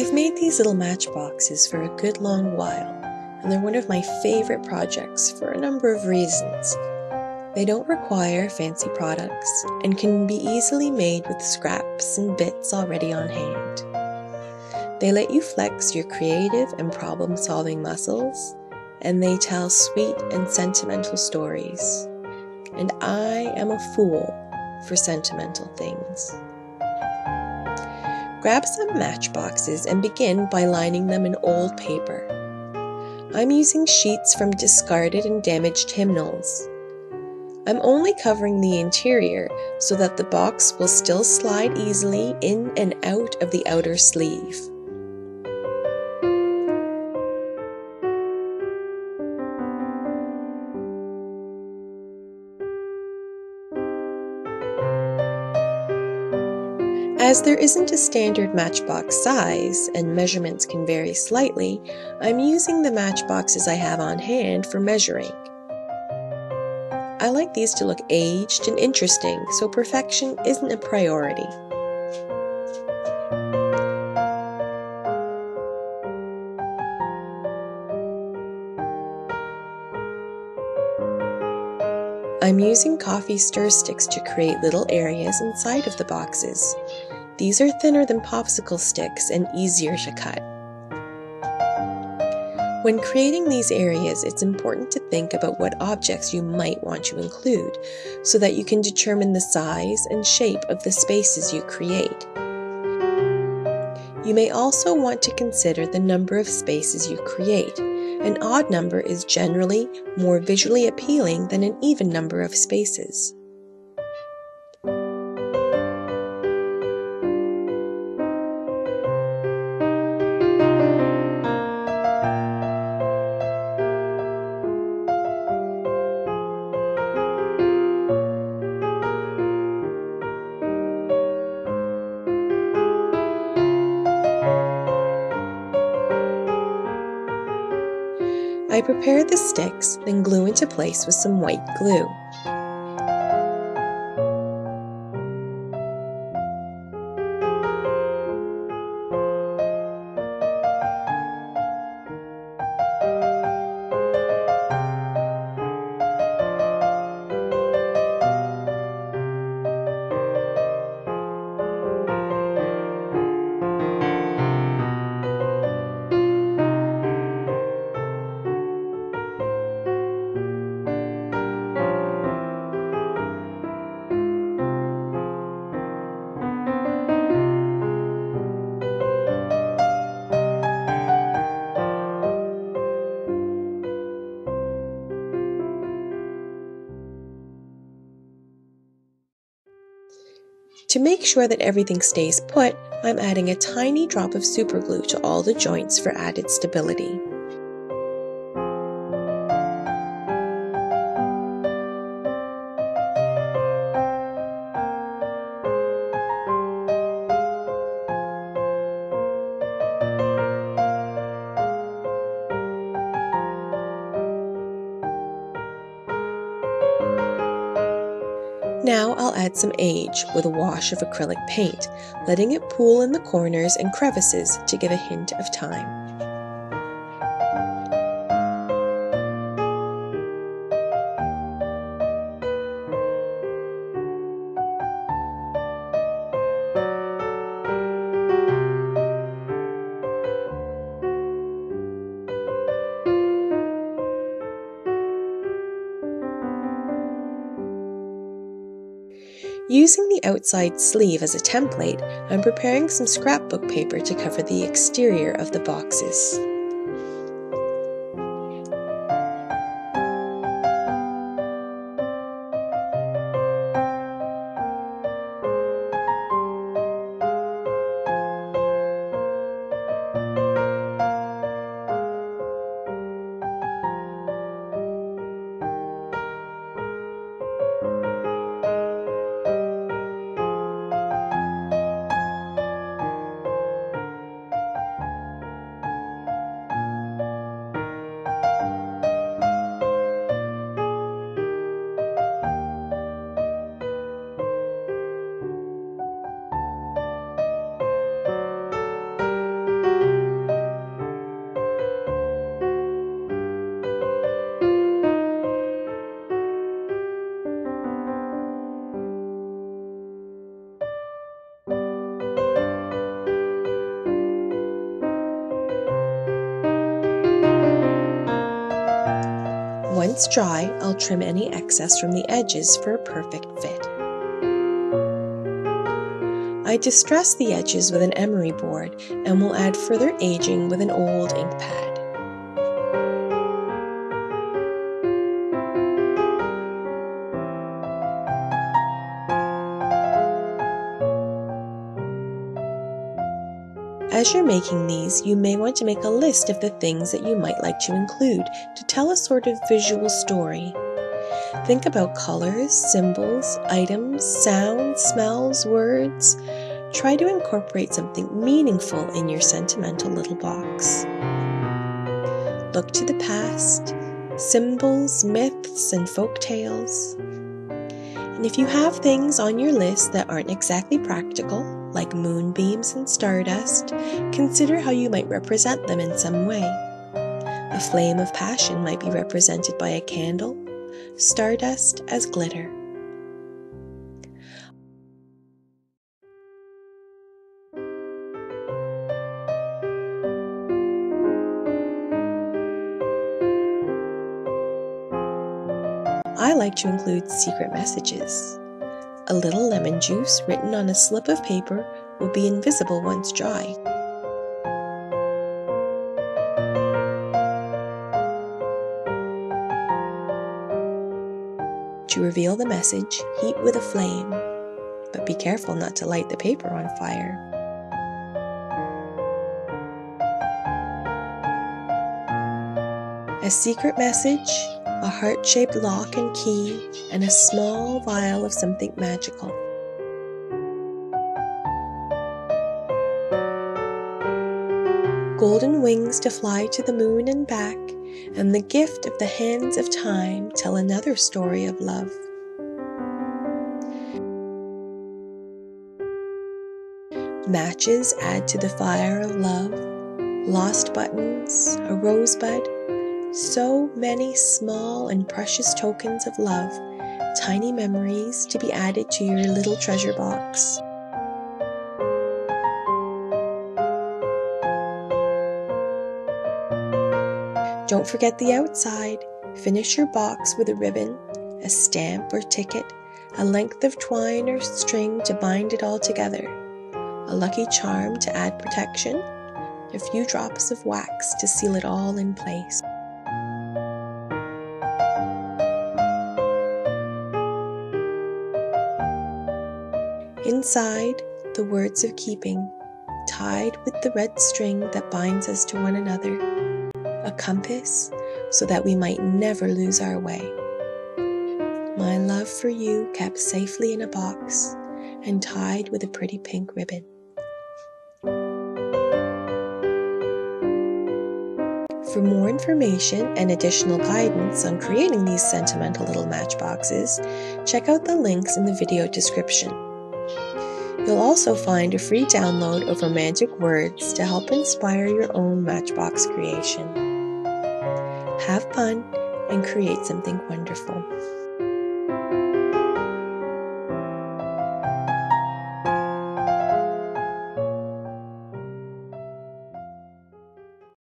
I've made these little matchboxes for a good long while, and they're one of my favorite projects for a number of reasons. They don't require fancy products and can be easily made with scraps and bits already on hand. They let you flex your creative and problem-solving muscles, and they tell sweet and sentimental stories. And I am a fool for sentimental things. Grab some matchboxes and begin by lining them in old paper. I'm using sheets from discarded and damaged hymnals. I'm only covering the interior so that the box will still slide easily in and out of the outer sleeve. As there isn't a standard matchbox size and measurements can vary slightly, I'm using the matchboxes I have on hand for measuring. I like these to look aged and interesting, so perfection isn't a priority. I'm using coffee stir sticks to create little areas inside of the boxes. These are thinner than popsicle sticks and easier to cut. When creating these areas, it's important to think about what objects you might want to include, so that you can determine the size and shape of the spaces you create. You may also want to consider the number of spaces you create. An odd number is generally more visually appealing than an even number of spaces. I prepare the sticks, then glue into place with some white glue. To make sure that everything stays put, I'm adding a tiny drop of superglue to all the joints for added stability. Now I'll add some age with a wash of acrylic paint, letting it pool in the corners and crevices to give a hint of time. Using the outside sleeve as a template, I'm preparing some scrapbook paper to cover the exterior of the boxes. Once dry, I'll trim any excess from the edges for a perfect fit. I distress the edges with an emery board and will add further aging with an old ink pad. As you're making these, you may want to make a list of the things that you might like to include to tell a sort of visual story. Think about colors, symbols, items, sounds, smells, words. Try to incorporate something meaningful in your sentimental little box. Look to the past, symbols, myths, and folk tales. And if you have things on your list that aren't exactly practical, like moonbeams and stardust, consider how you might represent them in some way. A flame of passion might be represented by a candle, stardust as glitter. I like to include secret messages. A little lemon juice written on a slip of paper will be invisible once dry. To reveal the message, heat with a flame, but be careful not to light the paper on fire. A secret message, a heart-shaped lock and key, and a small vial of something magical. Golden wings to fly to the moon and back, and the gift of the hands of time tell another story of love. Matches add to the fire of love, lost buttons, a rosebud, so many small and precious tokens of love, tiny memories to be added to your little treasure box. Don't forget the outside. Finish your box with a ribbon, a stamp or ticket, a length of twine or string to bind it all together, a lucky charm to add protection, a few drops of wax to seal it all in place. Inside, the words of keeping, tied with the red string that binds us to one another. A compass, so that we might never lose our way. My love for you kept safely in a box and tied with a pretty pink ribbon. For more information and additional guidance on creating these sentimental little matchboxes, check out the links in the video description. You'll also find a free download of romantic words to help inspire your own matchbox creation. Have fun and create something wonderful.